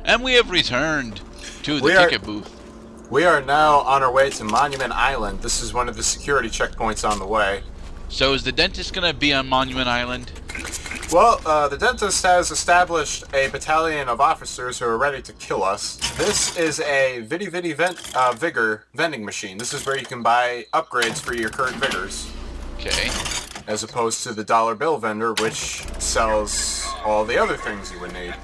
And we have returned to the ticket booth. We are now on our way to Monument Island. This is one of the security checkpoints on the way. So is the dentist going to be on Monument Island? Well, the dentist has established a battalion of officers who are ready to kill us. This is a Vigor vending machine. This is where you can buy upgrades for your current Vigors. Okay. As opposed to the dollar bill vendor, which sells all the other things you would need.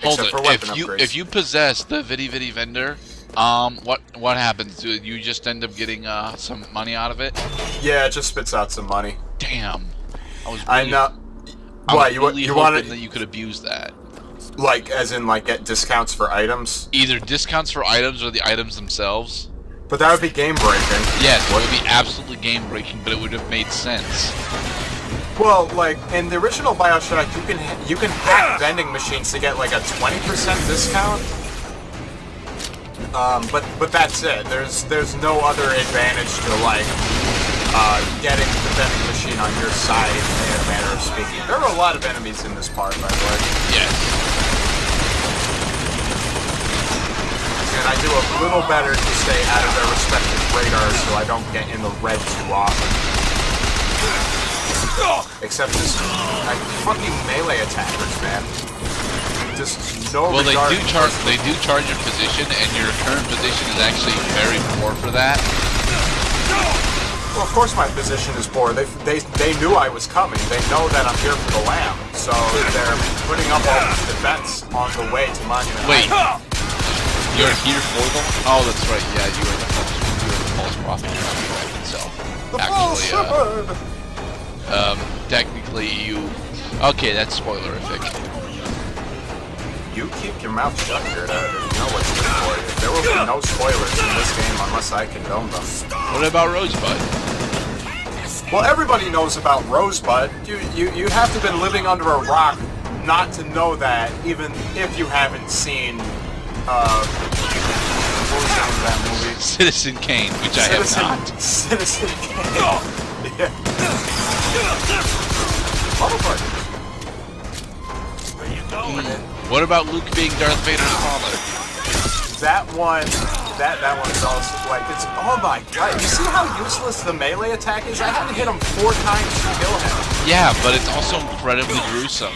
Hold except it. for weapon upgrades. If you possess the vendor, what happens? Do you just end up getting some money out of it? Yeah, it just spits out some money. Damn. I know. Why you hoping wanted that you could abuse that? Like, as in, like, get discounts for items? Either discounts for items or the items themselves. But that would be game breaking. Yes, it would be absolutely game breaking, but it would have made sense. Well, like in the original Bioshock, you can hack vending machines to get like a 20% discount. But that's it. There's no other advantage to like getting the vending machine on your side in a manner of speaking. There are a lot of enemies in this part, by the way. Yes. And I do a little better to stay out of their respective radars so I don't get in the red too often. Except this fucking melee attackers, man. Just no well, regard. They do charge your position, and your current position is actually very poor for that. Well, of course my position is poor. They knew I was coming. They know that I'm here for the lamb, so they're putting up all this defense on the way to Monument Island. You're here for them? Oh, that's right. Yeah, you are the false prophet itself. Actually, technically you... Okay, that's spoilerific. You keep your mouth shut, Gerdat. You know what's good for you. There will be no spoilers in this game unless I condone them. What about Rosebud? Well, everybody knows about Rosebud. You have to have been living under a rock not to know that, even if you haven't seen... what was the name of that movie? Citizen Kane, which I have not. Citizen Kane. Yeah. Motherfucker. Where you going? What about Luke being Darth Vader's father? That one is also like it's. Oh my god! You see how useless the melee attack is? I had to hit him 4 times to kill him. Yeah, but it's also incredibly gruesome.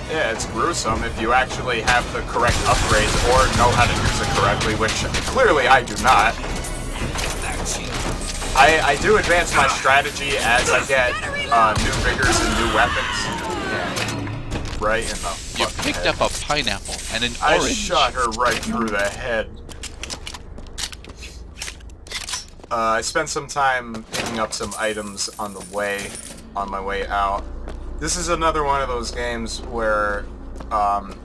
Yeah, it's gruesome if you actually have the correct upgrades or know how to use it correctly, which clearly I do not. I do advance my strategy as I get new vigors and new weapons. Yeah. Right in the You picked head. up a pineapple and an I orange. shot her right through the head. I spent some time picking up some items on my way out. This is another one of those games where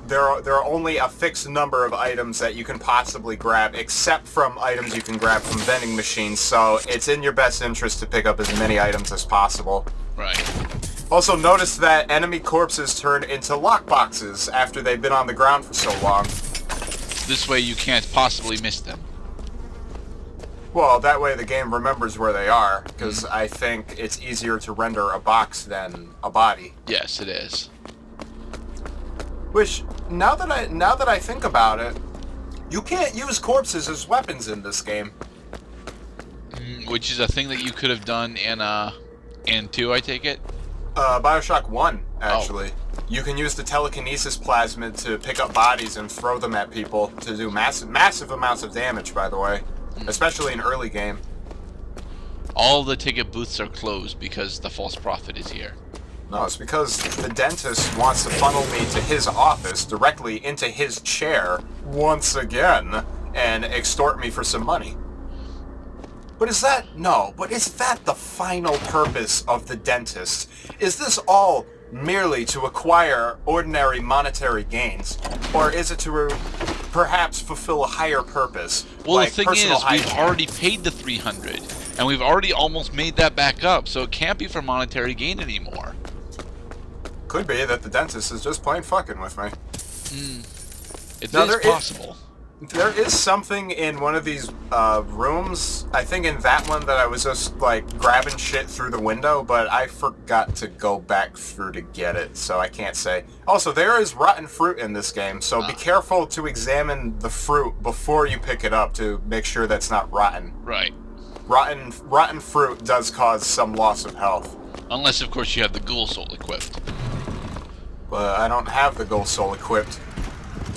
there are only a fixed number of items that you can possibly grab, except from items you can grab from vending machines, so it's in your best interest to pick up as many items as possible. Right. Also, notice that enemy corpses turn into lockboxes after they've been on the ground for so long. This way you can't possibly miss them. Well, that way the game remembers where they are, because I think it's easier to render a box than a body. Yes, it is. Which, now that I think about it, you can't use corpses as weapons in this game. Which is a thing that you could have done in 2, I take it? Bioshock 1, actually. Oh. You can use the telekinesis plasmid to pick up bodies and throw them at people to do massive amounts of damage, by the way. Especially in early game. All the ticket booths are closed because the false prophet is here. No, it's because the dentist wants to funnel me to his office, directly into his chair, once again, and extort me for some money. But is that the final purpose of the dentist? Is this all merely to acquire ordinary monetary gains? Or is it to perhaps fulfill a higher purpose? Well, like the thing is, hygiene? we've already paid the $300, and we've already almost made that back up, so it can't be for monetary gain anymore. Could be that the dentist is just plain fucking with me. It is possible. There is something in one of these rooms, I think in that one, that I was just, like, grabbing shit through the window, but I forgot to go back through to get it, so I can't say. Also, there is rotten fruit in this game, so be careful to examine the fruit before you pick it up to make sure that's not rotten. Right. Rotten fruit does cause some loss of health. Unless, of course, you have the ghoul soul equipped. But I don't have the gold soul equipped.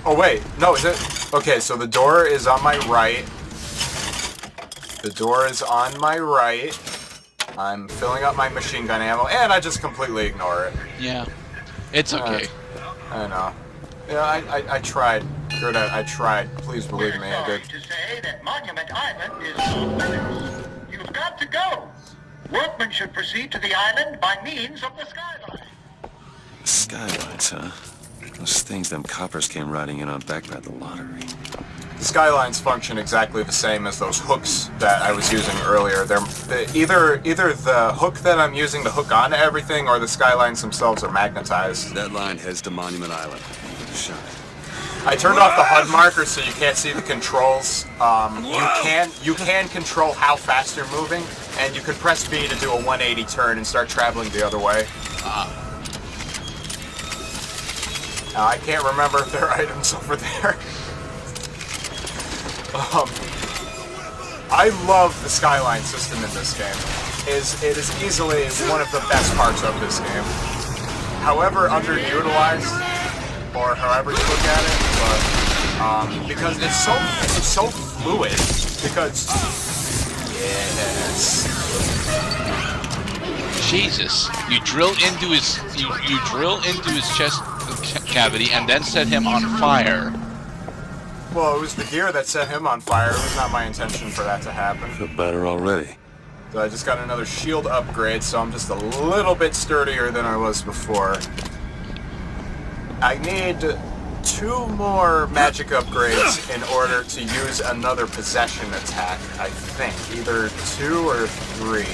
Oh wait, no, is it? Okay, so the door is on my right. The door is on my right. I'm filling up my machine gun ammo, and I just completely ignore it. Yeah. It's okay. I know. Yeah, I tried. Gerdat, I tried. Please believe me, I did. To say that Monument Island is off limits. You've got to go. Workmen should proceed to the island by means of the skyline. Skylines, huh? Those things them coppers came riding in on back by the lottery. The skylines function exactly the same as those hooks that I was using earlier. They're either the hook that I'm using to hook onto everything, or the skylines themselves are magnetized. That line heads to Monument Island. Shot. I turned off the HUD marker so you can't see the controls. You can control how fast you're moving, and you can press B to do a 180 turn and start traveling the other way. I can't remember if there are items over there. I love the skyline system in this game. It is easily one of the best parts of this game. However underutilized, or however you look at it, but because it's so fluid. Because yes. Jesus, you drill into his chest cavity and then set him on fire. Well, it was the gear that set him on fire. It was not my intention for that to happen. Feel better already. So I just got another shield upgrade, so I'm just a little bit sturdier than I was before. I need 2 more magic upgrades in order to use another possession attack, I think. Either 2 or 3.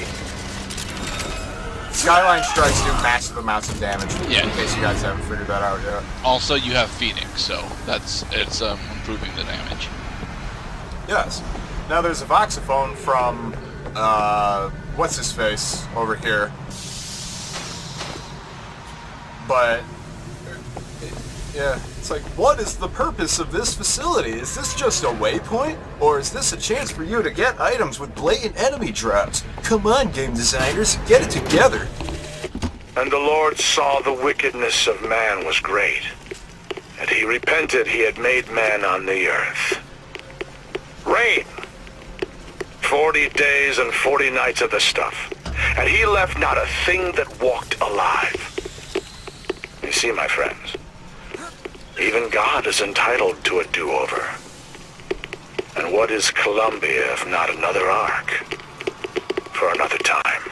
Skyline strikes do massive amounts of damage, in case you guys haven't figured that out yet. Also, you have Phoenix, so it's improving the damage. Yes. Now there's a voxophone from, what's his face over here. But yeah, it's like, what is the purpose of this facility? Is this just a waypoint? Or is this a chance for you to get items with blatant enemy drops? Come on, game designers, get it together. And the Lord saw the wickedness of man was great, and he repented he had made man on the earth. Rain. 40 days and 40 nights of the stuff, and he left not a thing that walked alive. You see, my friends, even God is entitled to a do-over. And what is Columbia if not another ark? For another time.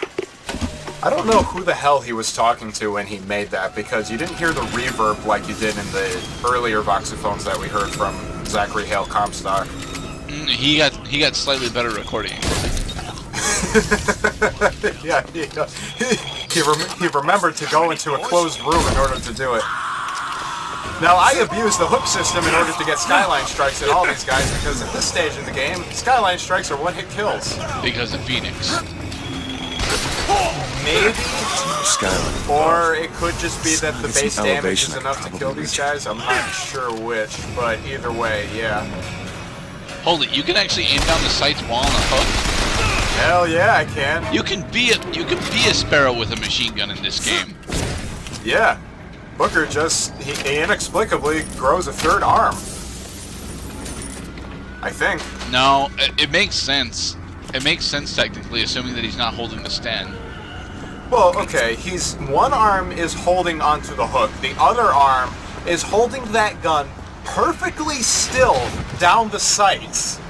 I don't know who the hell he was talking to when he made that, because you didn't hear the reverb like you did in the earlier voxophones that we heard from Zachary Hale Comstock. He got slightly better recording. Yeah, he remembered to go into a closed room in order to do it. Now, I abuse the hook system in order to get Skyline Strikes at all these guys, because at this stage in the game, Skyline Strikes are one-hit kills. Because of Phoenix. Maybe. Skyline. Or it could just be that the base damage elevation is I enough to probably kill these guys. I'm not sure which, but either way, yeah. Hold it, you can actually aim down the sights while on a hook? Hell yeah, I can. You can be a sparrow with a machine gun in this game. Yeah. Booker just, he inexplicably grows a 3rd arm. I think. No, it makes sense. It makes sense technically, assuming that he's not holding the stand. Well, okay, one arm is holding onto the hook. The other arm is holding that gun perfectly still down the sights.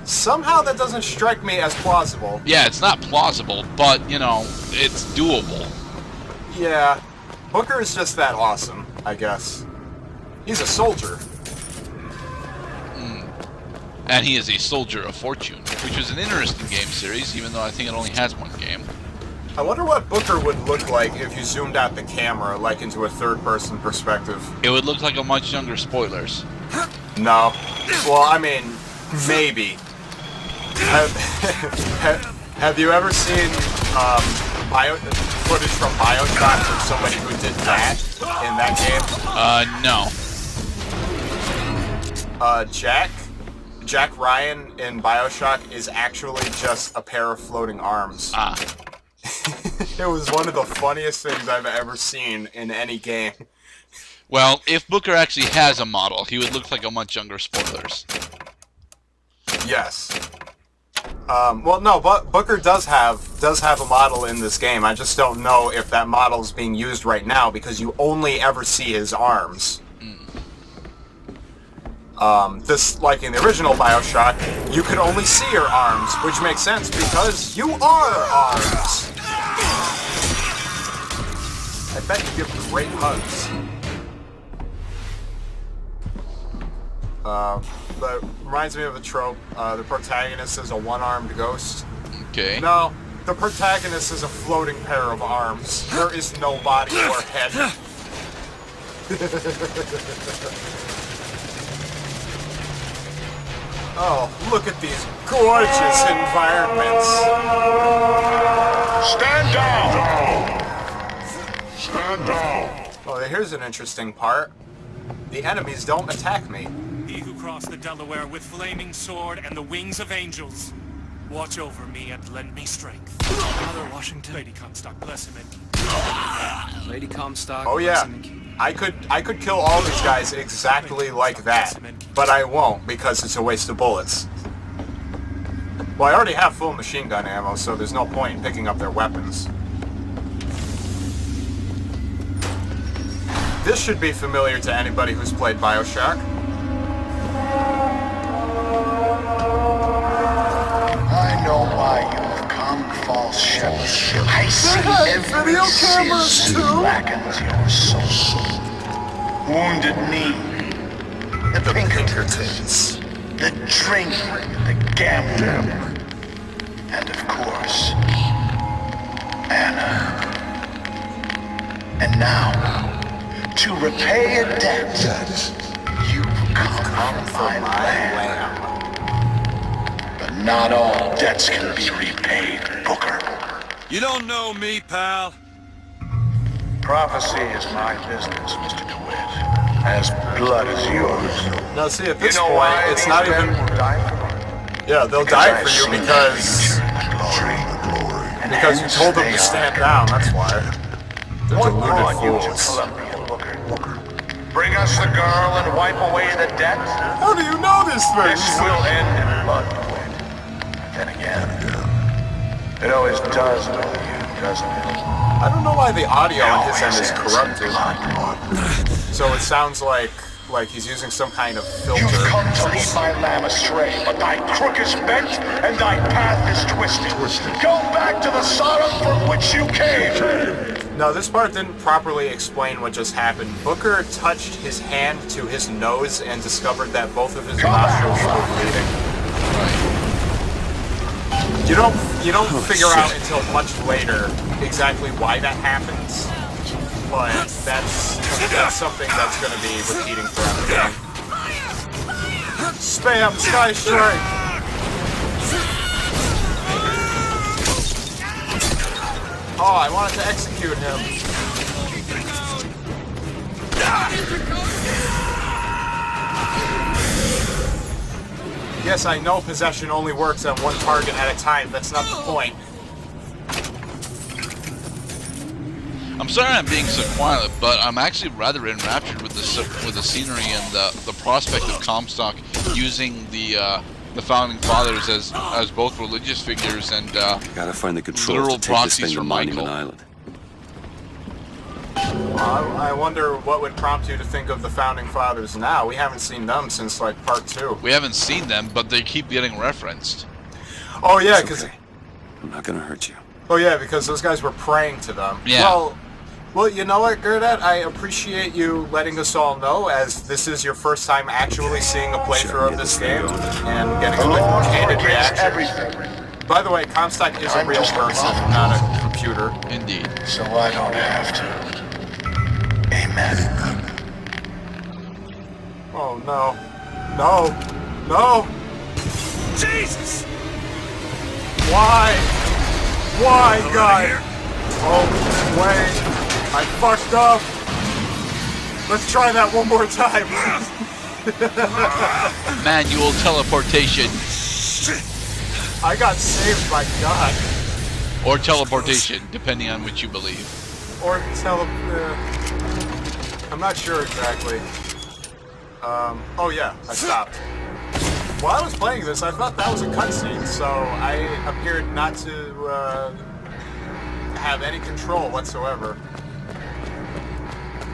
Somehow that doesn't strike me as plausible. Yeah, it's not plausible, but, you know, it's doable. Yeah. Booker is just that awesome, I guess. He's a soldier. And he is a soldier of fortune, which is an interesting game series, even though I think it only has 1 game. I wonder what Booker would look like if you zoomed out the camera, like into a 3rd-person perspective. It would look like a much younger Spoilers. No. Well, I mean, maybe. Have you ever seen footage from Bioshock from somebody who did that in that game? No. Jack Ryan in Bioshock is actually just a pair of floating arms. Ah. It was one of the funniest things I've ever seen in any game. Well, if Booker actually has a model, he would look like a much younger Spoilers. Yes. Well, no, but Booker does have a model in this game. I just don't know if that model is being used right now because you only ever see his arms. This, like in the original Bioshock, you could only see your arms, which makes sense because you are arms. I bet you give great hugs. But reminds me of a trope. The protagonist is a one-armed ghost. Okay. No, the protagonist is a floating pair of arms. There is no body or head. Oh, look at these gorgeous environments. Stand down! Stand down! Oh, here's an interesting part. The enemies don't attack me. He who crossed the Delaware with flaming sword and the wings of angels. Watch over me and lend me strength. Father Washington. Lady Comstock, bless him and Lady Comstock. Oh yeah, bless him and keep him. I could kill all these guys exactly like that, but I won't because it's a waste of bullets. Well, I already have full machine gun ammo, so there's no point in picking up their weapons. This should be familiar to anybody who's played Bioshock. I know why you have come, false shepherd. I see every sin that blackens your soul. Wounded knee, the Pinkertons, the drink, the gambling, and of course, Anna. And now, to repay a debt, you've come for my lamb. But not all debts can be repaid, Booker. You don't know me, pal. Prophecy is my business, Mr. DeWitt. As blood as yours. Now see, at this You know point, why it's these not men even... will die for me? Yeah, they'll die for you because you told them to stand down, that's why. They're What deluded brought you to fools. Columbia, Booker? Bring us the girl and wipe away the debt? How do you know these things? This will end in blood, DeWitt. Then again, it always does with you, doesn't it? I don't know why the audio on his end Always is ends in corrupted. blood. So it sounds like he's using some kind of filter. You've come to lead my lamb astray, but thy crook is bent and thy path is twisted. Go back to the Sodom from which you came. No, this part didn't properly explain what just happened. Booker touched his hand to his nose and discovered that both of his nostrils were bleeding. You don't figure out until much later exactly why that happens, but that's something that's going to be repeating throughout the game. Spam Sky Strike! Oh, I wanted to execute him. Yes, I know possession only works on one target at a time. That's not the point. I'm sorry I'm being so quiet, but I'm actually rather enraptured with the scenery and the prospect of Comstock using the founding fathers as both religious figures and Gotta find the literal controls to take this proxies thing to for Monument Michael. Island. I wonder what would prompt you to think of the founding fathers now. We haven't seen them since like part 2. We haven't seen them, but they keep getting referenced. Oh yeah, It's because okay. I'm not gonna hurt you. because those guys were praying to them. Yeah. Well, you know what, Gerdat? I appreciate you letting us all know, as this is your first time actually seeing a playthrough of this game and getting a Lord candid forgives reaction. everything, By the way, Comstock is a real person, not a computer. Indeed. so I don't have to. Amen. Oh no. No. No. Jesus! Why? Why, God? Oh, wait. I fucked up. Let's try that one more time. Manual teleportation. I got saved by God. Or teleportation, depending on which you believe. Or I'm not sure exactly. Oh yeah, I stopped. While I was playing this, I thought that was a cutscene, so I appeared not to have any control whatsoever.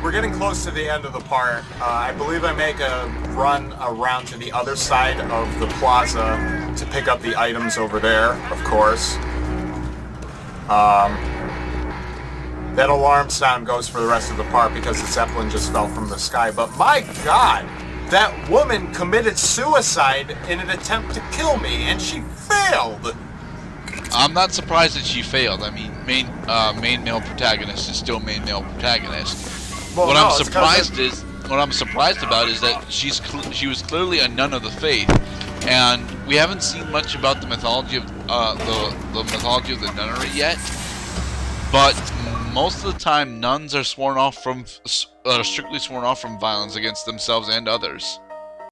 We're getting close to the end of the part. I believe I make a run around to the other side of the plaza to pick up the items over there, of course. That alarm sound goes for the rest of the part because the Zeppelin just fell from the sky. But my God, that woman committed suicide in an attempt to kill me, and she failed. I'm not surprised that she failed. I mean, main male protagonist is still main male protagonist. Well, What no, I'm surprised about is that she was clearly a nun of the faith, and we haven't seen much about the mythology of the mythology of the nunnery yet. But most of the time, nuns are strictly sworn off from violence against themselves and others.